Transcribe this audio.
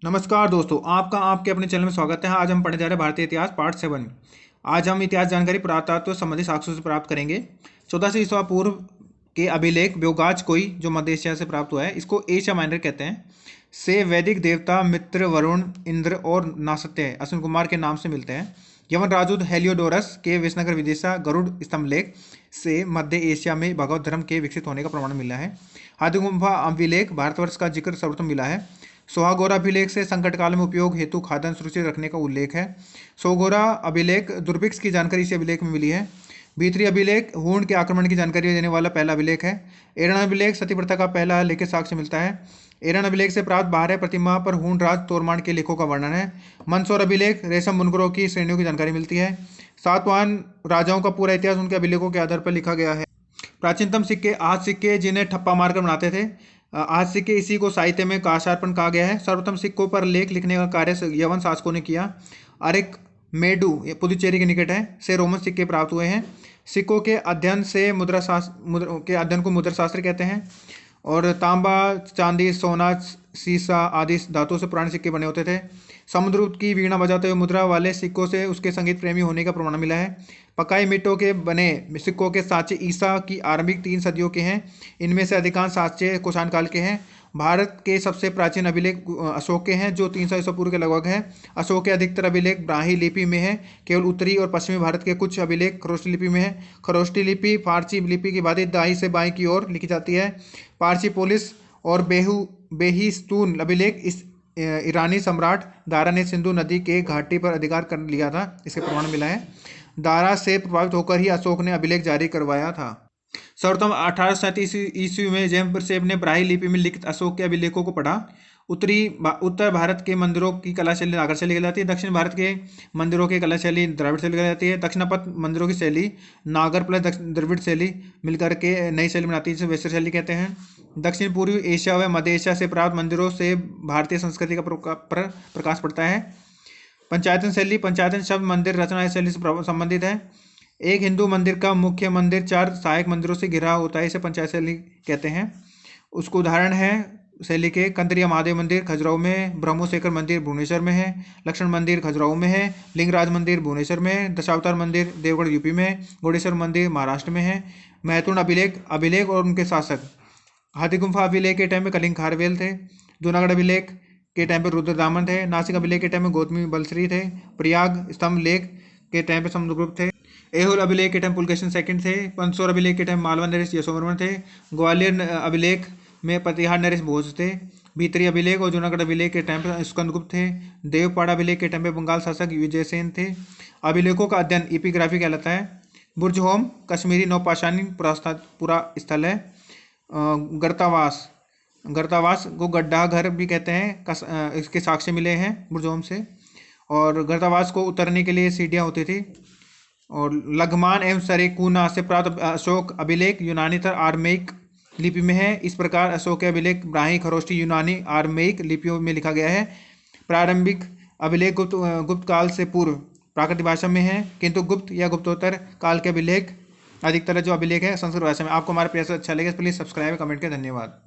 नमस्कार दोस्तों, आपका आपके अपने चैनल में स्वागत है। आज हम पढ़ने जा रहे हैं भारतीय इतिहास पार्ट 7। आज हम इतिहास जानकारी पुरातत्व संबंधी साक्ष्यों से प्राप्त करेंगे। 1400 ईस्वा पूर्व के अभिलेख ब्योगाच कोई जो मध्य एशिया से प्राप्त हुआ है, इसको एशिया माइनर कहते हैं, से वैदिक देवता मित्र, वरुण, इंद्र और नासत्य अश्विन कुमार के नाम से मिलते हैं। यवन राजूत हेलियोडोरस के विजयनगर विदिशा गरुड़ स्तंभलेख से मध्य एशिया में भगवत धर्म के विकसित होने का प्रमाण मिला है। हाथीगुम्फा अभिलेख भारतवर्ष का जिक्र सर्वप्रथम मिला है। सोहागोरा अभिलेख से संकट काल में उपयोग हेतु खाद्यान्न सुरक्षित रखने का उल्लेख है। सोगोरा अभिलेख दुर्भिक्ष की जानकारी इसी अभिलेख में मिली है। भीतरी अभिलेख हूण के आक्रमण की जानकारी देने वाला पहला अभिलेख है। एरण अभिलेख सती प्रथा का पहला लिखित साक्ष्य मिलता है। एरण अभिलेख से प्राप्त बारह प्रतिमा पर हूण राज तोरमान के लेखों का वर्णन है। मंदसौर अभिलेख रेशम बुनकरों की श्रेणियों की जानकारी मिलती है। सातवाहन राजाओं का पूरा इतिहास उनके अभिलेखों के आधार पर लिखा गया है। प्राचीनतम सिक्के आज सिक्के जिन्हें ठप्पा मारकर बनाते थे। आज सिक्के इसी को साहित्य में काशार्पण कहा गया है। सर्वप्रथम सिक्कों पर लेख लिखने का कार्य यवन शासकों ने किया। अरिक मेडू पुदुचेरी के निकट है से रोमन सिक्के प्राप्त हुए हैं। सिक्कों के अध्ययन से मुद्रा अध्ययन को मुद्रा शास्त्र कहते हैं। और तांबा, चांदी, सोना, सीसा आदि धातुओं से पुराने सिक्के बने होते थे। समुद्रगुप्त की वीणा बजाते हुए मुद्रा वाले सिक्कों से उसके संगीत प्रेमी होने का प्रमाण मिला है। पकाई मिट्टों के बने सिक्कों के साँचे ईसा की आरंभिक 3 सदियों के हैं। इनमें से अधिकांश साँचे कुषाण काल के हैं। भारत के सबसे प्राचीन अभिलेख अशोक के हैं जो 300 ईसा पूर्व के लगभग है। अशोक के अधिकतर अभिलेख ब्राह्मी लिपि में है। केवल उत्तरी और पश्चिमी भारत के कुछ अभिलेख खरोष्टी लिपि में है। खरोष्टी लिपि फारसी लिपि की भांति दाई से बाएं की ओर लिखी जाती है। पारसी पोलिस और बेहिस्तून अभिलेख इस ईरानी सम्राट दारा ने सिंधु नदी के घाटी पर अधिकार कर लिया था, इसके प्रमाण मिला है। दारा से प्रभावित होकर ही अशोक ने अभिलेख जारी करवाया था। सर्वप्रथम 1837 ईस्वी में जेम्स सेब ने ब्राह्मी लिपि में लिखित अशोक के अभिलेखों को पढ़ा। उत्तर भारत के मंदिरों की कला शैली नागर शैली कहलाती है। दक्षिण भारत के मंदिरों की कला शैली द्रविड़ शैली कहलाती है। दक्षिणापथ मंदिरों की शैली नागर प्लस द्रविड़ शैली मिलकर के नई शैली बनाती है, जिसे वैश्य शैली कहते हैं। दक्षिण पूर्वी एशिया व मध्य एशिया से प्राप्त मंदिरों से भारतीय संस्कृति का प्रकाश पड़ता है। पंचायतन शैली, पंचायतन शब्द मंदिर रचना शैली से संबंधित है। एक हिंदू मंदिर का मुख्य मंदिर 4 सहायक मंदिरों से घिरा होता है, इसे पंचायत शैली कहते हैं। उसको उदाहरण है शैली के कंदरिया महादेव मंदिर खजुराहो में, ब्रह्मोशेखर मंदिर भुवनेश्वर में है, लक्ष्मण मंदिर खजुराहो में है, लिंगराज मंदिर भुवनेश्वर में, दशावतार मंदिर देवगढ़ यूपी में, गोडेश्वर मंदिर महाराष्ट्र में है। महत्वपूर्ण अभिलेख और उनके शासक। हाथीगुम्फा अभिलेख के टाइम में कलिंग खारवेल थे। जूनागढ़ अभिलेख के टाइम पे रुद्रदामन थे। नासिक अभिलेख के टाइम में गौतमी बलश्री थे। प्रयाग स्तंभ लेख के टाइम पे समुद्रगुप्त थे। ऐहोल अभिलेख के टाइम पुलकेशन सेकंड थे। पंचोर अभिलेख के टाइम मालवा नरेश यशोवर्मन थे। ग्वालियर अभिलेख में प्रतिहार नरेश भोज थे। भीतरी अभिलेख और जूनागढ़ अभिलेख के टाइम पे स्कंदगुप्त थे। देवपाड़ा अभिलेख के टाइम पे बंगाल शासक विजयसेन थे। अभिलेखों का अध्ययन एपिग्राफी कहलाता है। बुर्ज होम कश्मीरी नौपाषाणी पुरा स्थल है। गर्तावास को गड्ढा घर भी कहते हैं, इसके साक्ष्य मिले हैं बुर्जोम से। और गर्तावास को उतरने के लिए सीढ़ियाँ होती थी। और लघमान एवं सरेकुना से प्राप्त अशोक अभिलेख यूनानी तथा आर्मेइक लिपि में है। इस प्रकार अशोक के अभिलेख ब्राह्मी, खरोष्टी, यूनानी, आर्मेइक लिपियों में लिखा गया है। प्रारंभिक अभिलेख गुप्त काल से पूर्व प्राकृतिक भाषा में है, किंतु गुप्त या गुप्तोत्तर काल के अभिलेख अधिकतर जो अभिलेख है संस्कृत भाषा में। आपको हमारा प्रयास अच्छा लगे, प्लीज़ सब्सक्राइब कमेंट करें। धन्यवाद।